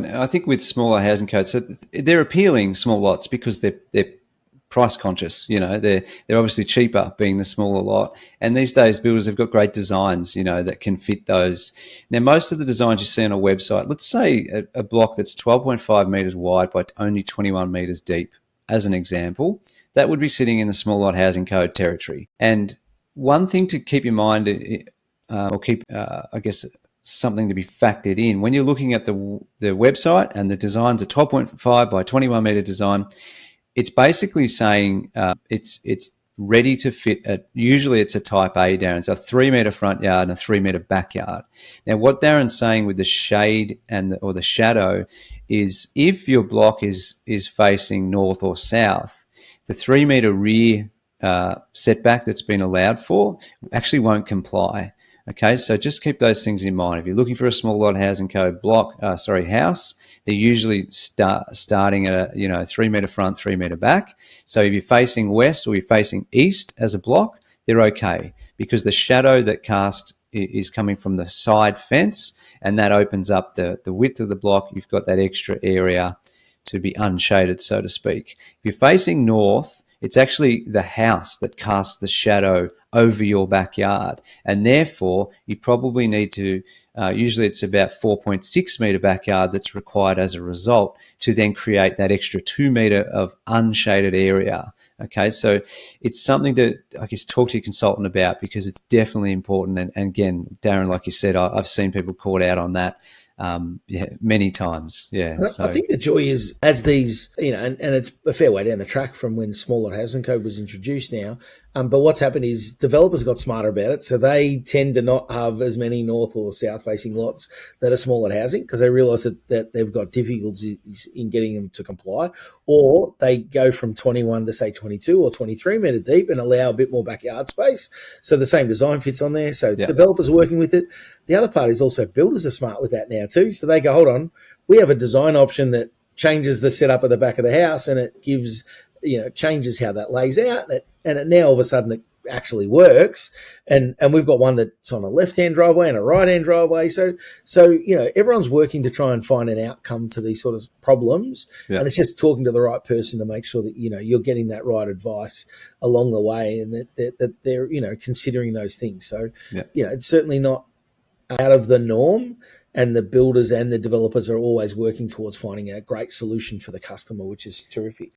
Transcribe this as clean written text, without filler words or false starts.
I think with smaller housing codes, so they're appealing small lots because they're price conscious. They're obviously cheaper being the smaller lot. And these days, builders have got great designs, that can fit those. Now, most of the designs you see on a website, let's say a block that's 12.5 metres wide by only 21 metres deep, as an example, that would be sitting in the small lot housing code territory. And one thing to keep in mind, or keep, I guess, something to be factored in when you're looking at the website and the designs, a 12.5 by 21 metre design, it's basically saying it's ready to fit. Usually it's a type A, Darren. So a 3 metre front yard and a 3 metre backyard. Now, what Darren's saying with the shade or the shadow is if your block is facing north or south, the 3 metre rear setback that's been allowed for actually won't comply. Okay, so just keep those things in mind. If you're looking for a small lot housing code house, they're usually starting at a 3 metre front, 3 metre back. So if you're facing west or you're facing east as a block, they're okay because the shadow that cast is coming from the side fence, and that opens up the width of the block. You've got that extra area to be unshaded, so to speak. If you're facing north, it's actually the house that casts the shadow over your backyard, and therefore you probably need to, usually it's about 4.6 metre backyard that's required as a result to then create that extra 2 metre of unshaded area. Okay, so it's something to, I guess, talk to your consultant about because it's definitely important. And again, Darren, like you said, I've seen people caught out on that. Many times. Yeah. I think the joy is as these, and it's a fair way down the track from when small lot housing code was introduced now. But what's happened is developers got smarter about it. So they tend to not have as many north or south facing lots that are small lot housing because they realise that they've got difficulties in getting them to comply. Or they go from 21 to say 22 or 23 metre deep and allow a bit more backyard space. So the same design fits on there. So developers are working with it. The other part is also builders are smart with that now too. So they go, hold on, we have a design option that changes the setup of the back of the house and it gives, changes how that lays out. And it now all of a sudden it actually works. And we've got one that's on a left-hand driveway and a right-hand driveway. So everyone's working to try and find an outcome to these sort of problems. Yeah. And it's just talking to the right person to make sure that, you're getting that right advice along the way and that they're, considering those things. So, it's certainly not out of the norm, and the builders and the developers are always working towards finding a great solution for the customer, which is terrific.